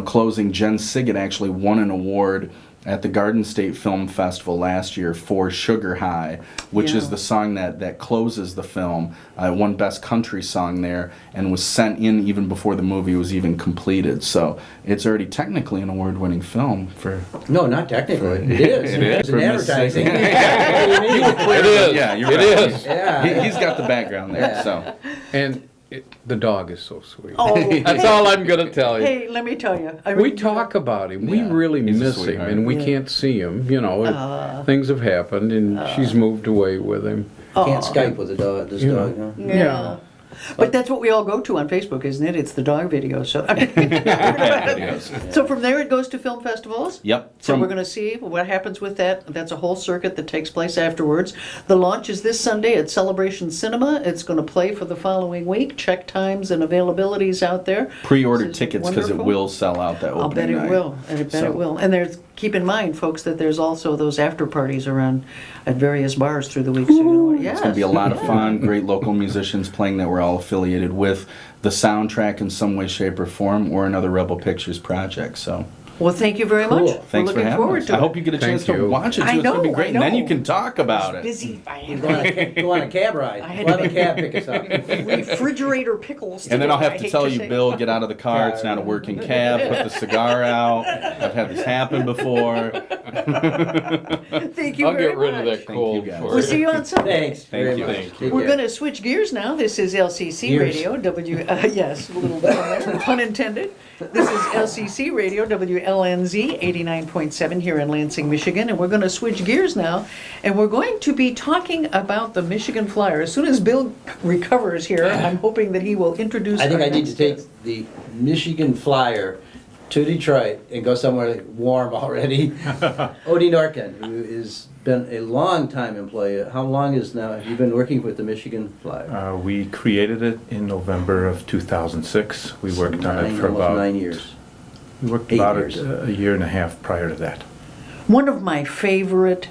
closing, Jen Siggett actually won an award at the Garden State Film Festival last year for Sugar High, which Yeah. is the song that closes the film. Won Best Country Song there and was sent in even before the movie was even completed. So it's already technically an award-winning film for... No, not technically. It is. It is It's for in Miss advertising. Siggett. What do you mean? It is. Yeah, you're It right. is. Yeah. He's got the background there, Yeah. so... And the dog is so sweet. Oh, That's all I'm going to tell you. Hey, let me tell you. I We mean, talk about him. We Yeah, really he's a miss him, sweetheart. and we Yeah. can't see him. Things have happened, and she's moved away with him. Can't Skype with this You dog, know. huh? Yeah. But that's what we all go to on Facebook, isn't it? It's the dog video. So, so from there it goes to film festivals. Yep. So From- we're going to see what happens with that. That's a whole circuit that takes place afterwards. The launch is this Sunday at Celebration Cinema. It's going to play for the following week. Check times and availabilities out there. Pre-order This is tickets because it wonderful. will sell out that opening I'll bet it night. will. I bet So- it will. And there's keep in mind, folks, that there's also those after parties around at various bars through the week. So you know what? It's going to be a Yes. lot of fun. Great local musicians playing that we're all affiliated with. The soundtrack in some way, shape, or form, or another Rebel Pictures project. So Well, thank you very much. Cool. We're thanks for looking having forward us. to I it. hope you get a chance Thank to you. watch it too. I It's going to be know, great. I And then know. you can talk about it. Busy. I had Go on a cab ride. I had We'll to have a cab pick us up. refrigerator pickles. And then I'll today, have I to hate tell you, say. Bill, get out of the car. It's not a working cab. Put the cigar out. I've had this happen before. Thank you I'll very get rid much. of that cold you, guys. for We'll see you on Sunday. Thanks very you. much. Thank Take We're care. going to switch gears now. This is LCC Gears. Radio, yes, a little bit on there, pun intended. This is LCC Radio, WLNZ 89.7 here in Lansing, Michigan, and we're going to switch gears now, and we're going to be talking about the Michigan Flyer. As soon as Bill recovers here, I'm hoping that he will introduce I think our I need to next take guest. the Michigan Flyer to Detroit and go somewhere warm already. Odile Norton, who has been a long time employee. How long have you been working with the Michigan Flyer? We created it in November of 2006. We worked on it for Almost about 9 years. We worked 8 about years. a year and a half prior to that. One of my favorite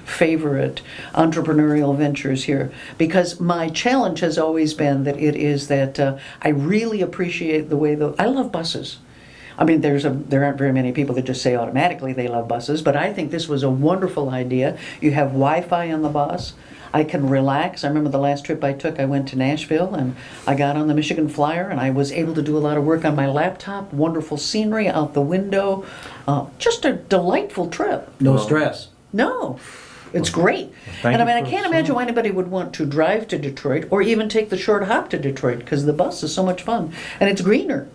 entrepreneurial ventures here, because my challenge has always been that it is that I really appreciate the way I love buses. I mean, there aren't very many people that just say automatically they love buses, but I think this was a wonderful idea. You have Wi-Fi on the bus. I can relax. I remember the last trip I took, I went to Nashville and I got on the Michigan Flyer and I was able to do a lot of work on my laptop. Wonderful scenery out the window. Just a delightful trip. No stress. No, it's great. thank And I you mean, I for can't so imagine much. why anybody would want to drive to Detroit or even take the short hop to Detroit because the bus is so much fun and it's greener.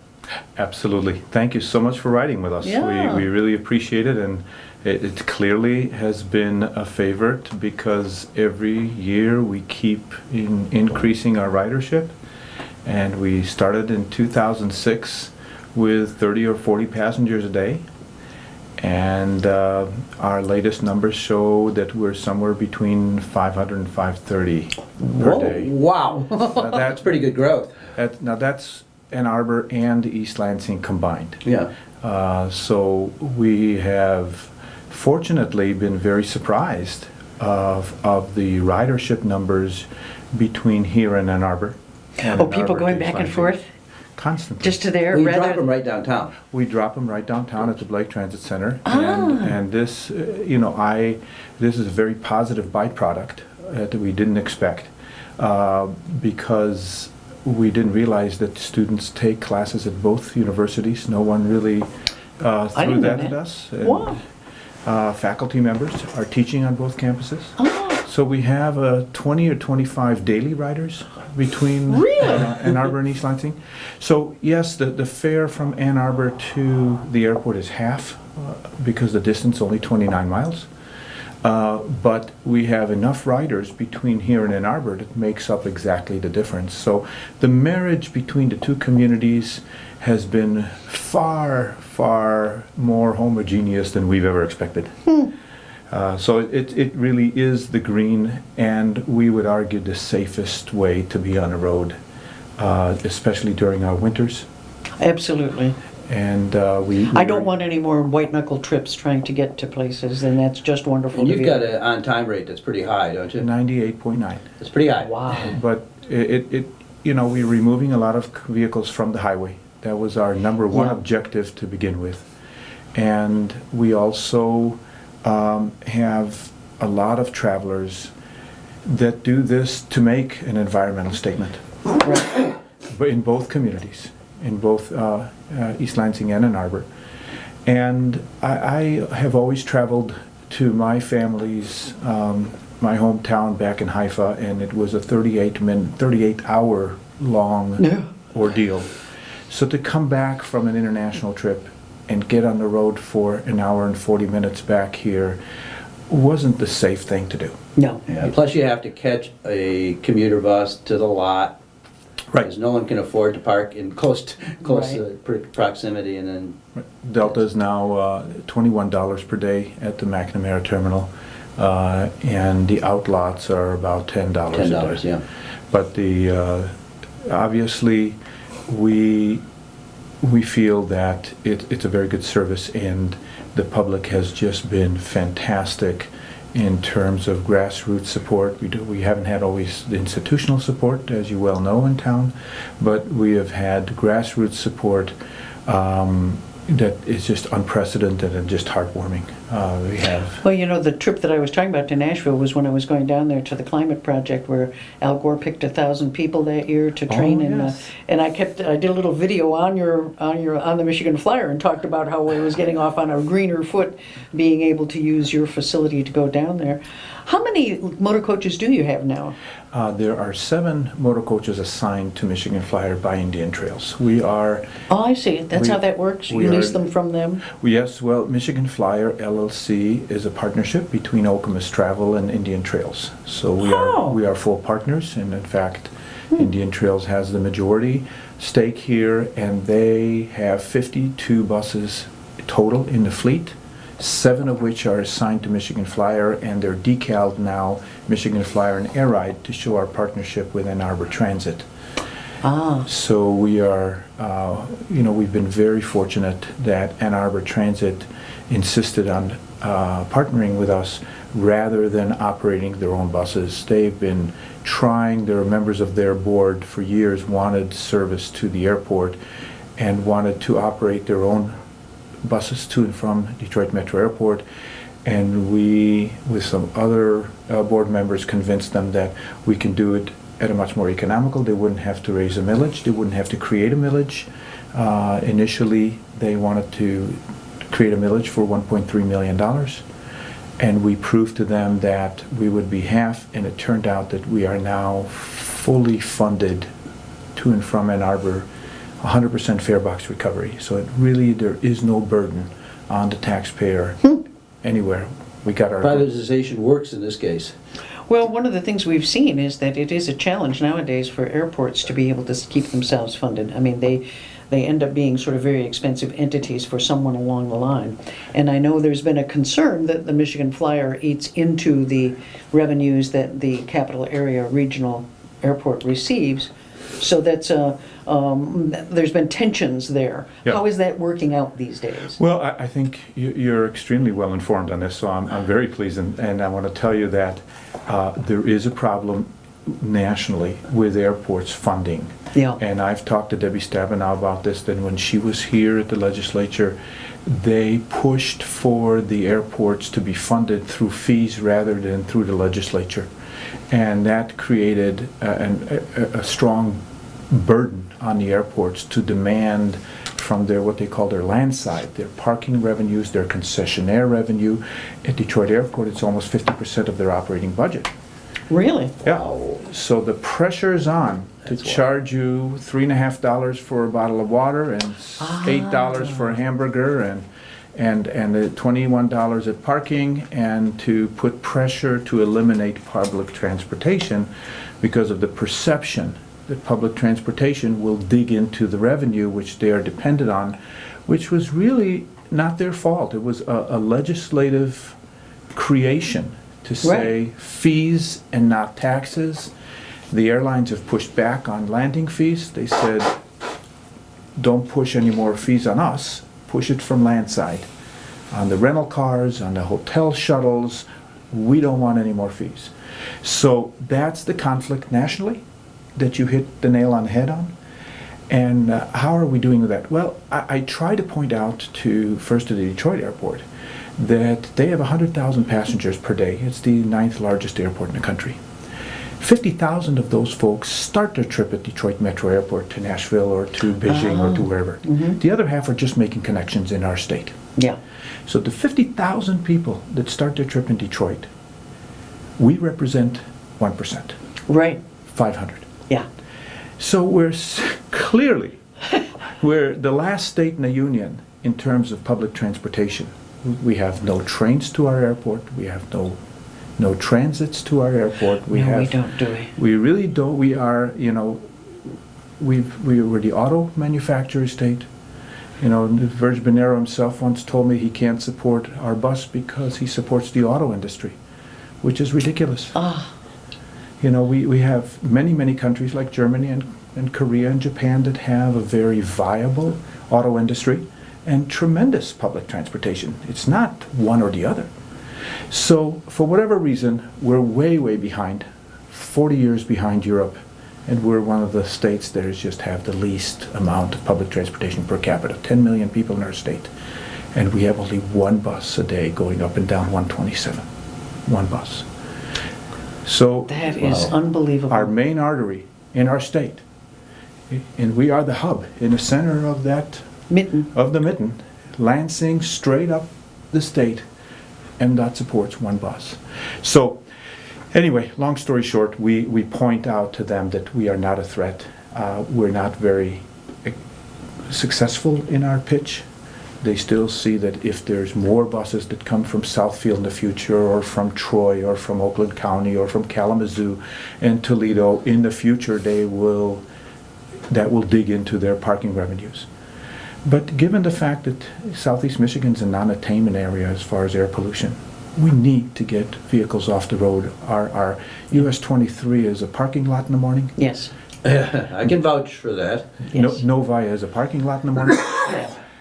Absolutely. Thank you so much for riding with us. Yeah. We really appreciate it, and it clearly has been a favorite because every year we keep increasing our ridership. And we started in 2006 with 30 or 40 passengers a day. And our latest numbers show that we're somewhere between 500 and 530 per day. Wow. Now That's pretty good growth. now that's Ann Arbor and East Lansing combined. Yeah. So we have fortunately been very surprised of the ridership numbers between here and Ann Arbor. And Oh, Ann people Arbor going to back East and Lansing. forth Constantly. just to there We rather drop them right downtown. We drop them right downtown at the Blake Transit Center, Ah. and this, this is a very positive byproduct that we didn't expect, because we didn't realize that students take classes at both universities. No one really threw didn't know that that. at us. And, Wow. faculty members are teaching on both campuses. Oh, So we have 20 or 25 daily riders between Really? Ann Arbor and East Lansing. So yes, the fare from Ann Arbor to the airport is half because the distance is only 29 miles. But we have enough riders between here and Ann Arbor that makes up exactly the difference. So the marriage between the two communities has been far, far more homogeneous than we've ever expected. So it really is the green, and we would argue the safest way to be on the road, especially during our winters. absolutely. And I don't want any more white knuckle trips trying to get to places, and that's just wonderful And to you've be. got an on-time rate that's pretty high, don't you? 98.9. It's pretty high. Wow. But we're removing a lot of vehicles from the highway. That was our number one Yeah. objective to begin with. And we also have a lot of travelers that do this to make an environmental statement. Right. But in both communities, in both East Lansing and Ann Arbor. And I have always traveled to my family's, my hometown back in Haifa, and it was a 38-hour long Yeah. ordeal. So to come back from an international trip and get on the road for an hour and 40 minutes back here wasn't the safe thing to do. No. Yeah, plus you have to catch a commuter bus to the lot. Right. Because no one can afford to park in close Right. proximity, and then Delta is now $21 per day at the McNamara terminal, and the outlots are about $10 a day. $10, yeah. But obviously, we feel that it's a very good service, and the public has just been fantastic in terms of grassroots support. We haven't had always the institutional support, as you well know, in town, but we have had grassroots support that is just unprecedented and just heartwarming. We have. Well, the trip that I was talking about to Nashville was when I was going down there to the climate project where Al Gore picked 1,000 people that year to train yes. and I did a little video on the Michigan Flyer and talked about how I was getting off on a greener foot, being able to use your facility to go down there. How many motor coaches do you have now? There are 7 motor coaches assigned to Michigan Flyer by Indian Trails. We are. Oh, I see. That's We- how that works. we You lease are- them from them. Yes, well, Michigan Flyer LLC is a partnership between Okemos Travel and Indian Trails. So Oh. we are full partners, and in fact, Indian Trails has the majority stake here, and they have 52 buses total in the fleet, 7 of which are assigned to Michigan Flyer, and they're decaled now Michigan Flyer and Air Ride to show our partnership with Ann Arbor Transit. Ah, So we are, we've been very fortunate that Ann Arbor Transit insisted on partnering with us rather than operating their own buses. They've been trying, they're members of their board for years, wanted service to the airport, and wanted to operate their own buses to and from Detroit Metro Airport. And we, with some other board members, convinced them that we can do it at a much more economical. They wouldn't have to raise a millage. They wouldn't have to create a millage. Initially, they wanted to create a millage for $1.3 million. And we proved to them that we would be half, and it turned out that we are now fully funded to and from Ann Arbor, 100% fare box recovery. So it really, there is no burden on the taxpayer anywhere. We got our Privatization works in this case. Well, one of the things we've seen is that it is a challenge nowadays for airports to be able to keep themselves funded. I mean, they end up being sort of very expensive entities for someone along the line. And I know there's been a concern that the Michigan Flyer eats into the revenues that the capital area regional airport receives. So that's there's been tensions there. Yeah. How is that working out these days? Well, I think you're extremely well informed on this, so I'm very pleased, and I want to tell you that there is a problem nationally with airports funding. Yeah. And I've talked to Debbie Stabenow about this, that when she was here at the legislature, they pushed for the airports to be funded through fees rather than through the legislature. And that created a strong burden on the airports to demand from their, what they call their land side, their parking revenues, their concessionaire revenue. At Detroit Airport, it's almost 50% of their operating budget. Really? Yeah. So the pressure's on to charge you $3.50 for a bottle of water and $8 for a hamburger and $21 at parking, and to put pressure to eliminate public transportation because of the perception that public transportation will dig into the revenue which they are dependent on, which was really not their fault. It was a legislative creation to say fees and not taxes. The airlines have pushed back on landing fees. They said, don't push any more fees on us, push it from landside. On the rental cars, on the hotel shuttles, we don't want any more fees. So that's the conflict nationally that you hit the nail on the head on. And how are we doing with that? Well, I try to point out to first to the Detroit airport that they have 100,000 passengers per day. It's the 9th largest airport in the country. 50,000 of those folks start their trip at Detroit Metro Airport to Nashville or to Beijing or to wherever. The other half are just making connections in our state. Yeah. So the 50,000 people that start their trip in Detroit, we represent 1%. Right. 500. Yeah. So clearly, we're the last state in the union in terms of public transportation. We have no trains to our airport. We have no transits to our airport. We don't, do we? We really don't. We are, we were the auto manufacturer state. Virg Bonero himself once told me he can't support our bus because he supports the auto industry, which is ridiculous. We have many countries like Germany and Korea and Japan that have a very viable auto industry and tremendous public transportation. It's not one or the other. So for whatever reason, we're way behind, 40 years behind Europe, and we're one of the states that just have the least amount of public transportation per capita, 10 million people in our state. And we have only one bus a day going up and down 127, one bus. So That is unbelievable. our main artery in our state, and we are the hub in the center of that Mitten. of the mitten, Lansing, straight up the state, MDOT supports one bus. So anyway, long story short, we point out to them that we are not a threat. We're not very successful in our pitch. They still see that if there's more buses that come from Southfield in the future, or from Troy, or from Oakland County, or from Kalamazoo and Toledo in the future, that will dig into their parking revenues. But given the fact that Southeast Michigan's a non-attainment area as far as air pollution, we need to get vehicles off the road. Our US 23 is a parking lot in the morning. Yes. I can vouch for that. Yes. Novi is a parking lot in the morning.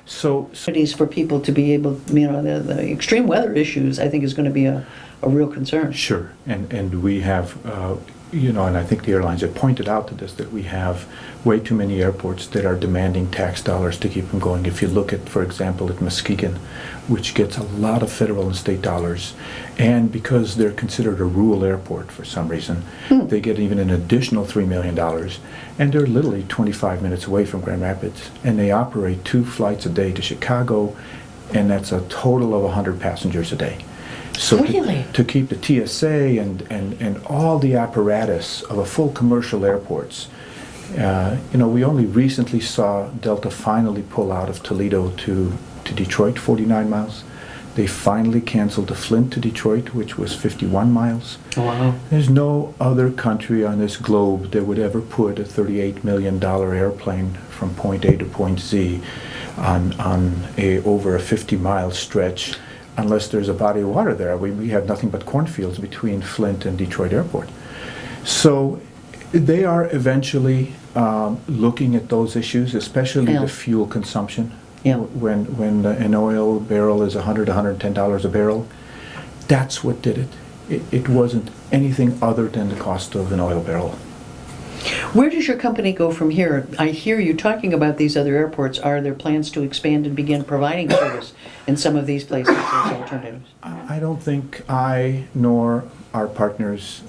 So Opportunities for people to be able, the extreme weather issues, I think, is going to be a real concern. sure, and we have and I think the airlines have pointed out to this, that we have way too many airports that are demanding tax dollars to keep them going. If you look at, for example, at Muskegon, which gets a lot of federal and state dollars, and because they're considered a rural airport for some reason, they get even an additional $3 million, and they're literally 25 minutes away from Grand Rapids, and they operate 2 flights a day to Chicago, and that's a total of 100 passengers a day. So Really? to keep the TSA and all the apparatus of a full commercial airports, we only recently saw Delta finally pull out of Toledo to Detroit, 49 miles. They finally canceled the Flint to Detroit, which was 51 miles. Wow. There's no other country on this globe that would ever put a $38 million airplane from point A to point Z on over a 50-mile stretch, unless there's a body of water there. We have nothing but cornfields between Flint and Detroit Airport. So they are eventually looking at those issues, especially Yeah. the fuel consumption. Yeah. When an oil barrel is $100, $110 a barrel, that's what did it. It wasn't anything other than the cost of an oil barrel. Where does your company go from here? I hear you talking about these other airports. Are there plans to expand and begin providing service in some of these places as alternatives? I don't think I nor our partners,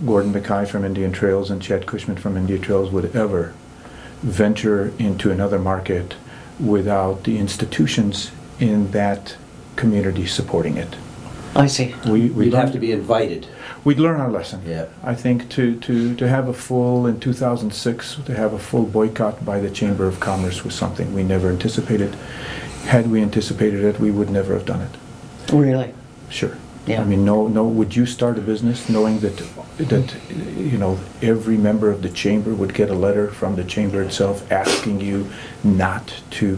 Gordon McKay from Indian Trails and Chad Cushman from India Trails, would ever venture into another market without the institutions in that community supporting it. I see. You'd have to be invited. We'd learn our lesson. Yeah. I think to have a full, in 2006, to have a full boycott by the Chamber of Commerce was something we never anticipated. Had we anticipated it, we would never have done it. Really? Sure. Yeah. I mean, no. Would you start a business knowing that every member of the chamber would get a letter from the chamber itself asking you not to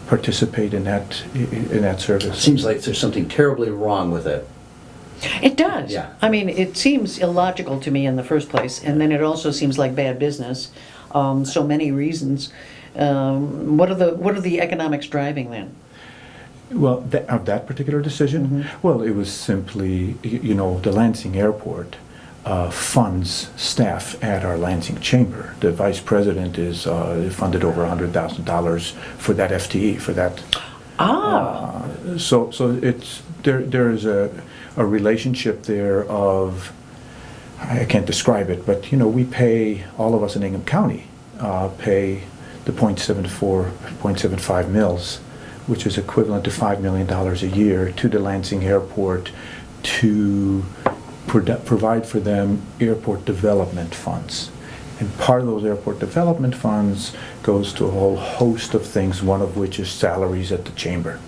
participate in that service? Seems like there's something terribly wrong with it. It does. Yeah. I mean, it seems illogical to me in the first place, and then it also seems like bad business. So many reasons. What are the economics driving then? Well, of that particular decision, well, it was simply, the Lansing Airport funds staff at our Lansing Chamber. The vice president is funded over $100,000 for that FTE, for that. So it's there is a relationship there of, I can't describe it, but we pay, all of us in Ingham County pay the 0.75 mils, which is equivalent to $5 million a year, to the Lansing Airport to provide for them airport development funds. And part of those airport development funds goes to a whole host of things, one of which is salaries at the chamber.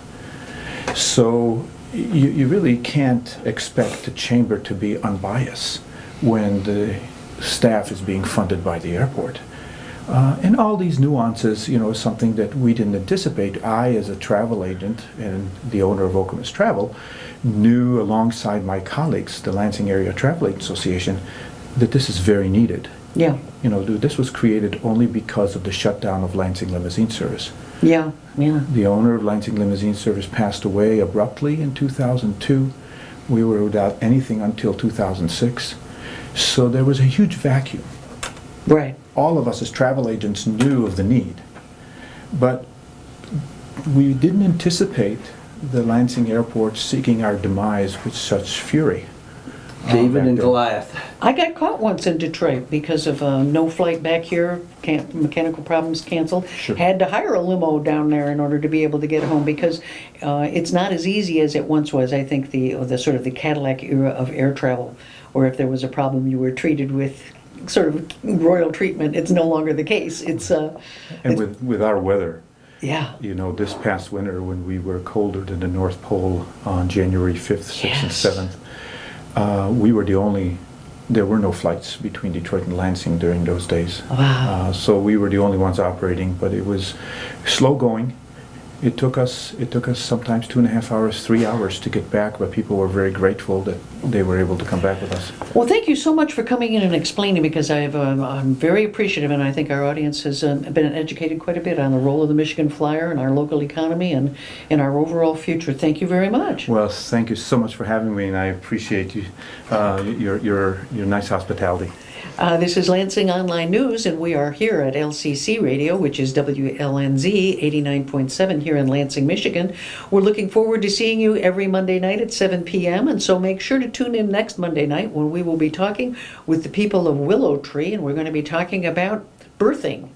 So you really can't expect the chamber to be unbiased when the staff is being funded by the airport. And all these nuances, is something that we didn't anticipate. I, as a travel agent and the owner of Okemos Travel, knew alongside my colleagues, the Lansing Area Travel Agent Association, that this is very needed. Yeah. This was created only because of the shutdown of Lansing Limousine Service. Yeah. The owner of Lansing Limousine Service passed away abruptly in 2002. We were without anything until 2006. So there was a huge vacuum. Right. All of us as travel agents knew of the need, but we didn't anticipate the Lansing Airport seeking our demise with such fury. David back and then. Goliath. I got caught once in Detroit because of no flight back here, mechanical problems canceled. Sure. Had to hire a limo down there in order to be able to get home because it's not as easy as it once was. I think the sort of the Cadillac era of air travel, where if there was a problem, you were treated with sort of royal treatment. It's no longer the case. It's And with our weather, yeah. this past winter when we were colder than the North Pole on January 5th, 6th, Yes. and 7th, we were there were no flights between Detroit and Lansing during those days. Wow. So we were the only ones operating, but it was slow going. It took us sometimes 2.5 hours, 3 hours to get back, but people were very grateful that they were able to come back with us. Well, thank you so much for coming in and explaining, because I'm very appreciative, and I think our audience has been educated quite a bit on the role of the Michigan Flyer in our local economy and in our overall future. Thank you very much. Well, thank you so much for having me, and I appreciate you, your nice hospitality. This is Lansing Online News, and we are here at LCC Radio, which is WLNZ 89.7 here in Lansing, Michigan. We're looking forward to seeing you every Monday night at 7 p.m., and so make sure to tune in next Monday night when we will be talking with the people of Willow Tree, and we're going to be talking about birthing.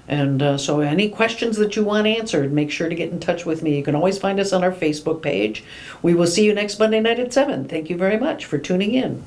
And so any questions that you want answered, make sure to get in touch with me. You can always find us on our Facebook page. We will see you next Monday night at 7. Thank you very much for tuning in.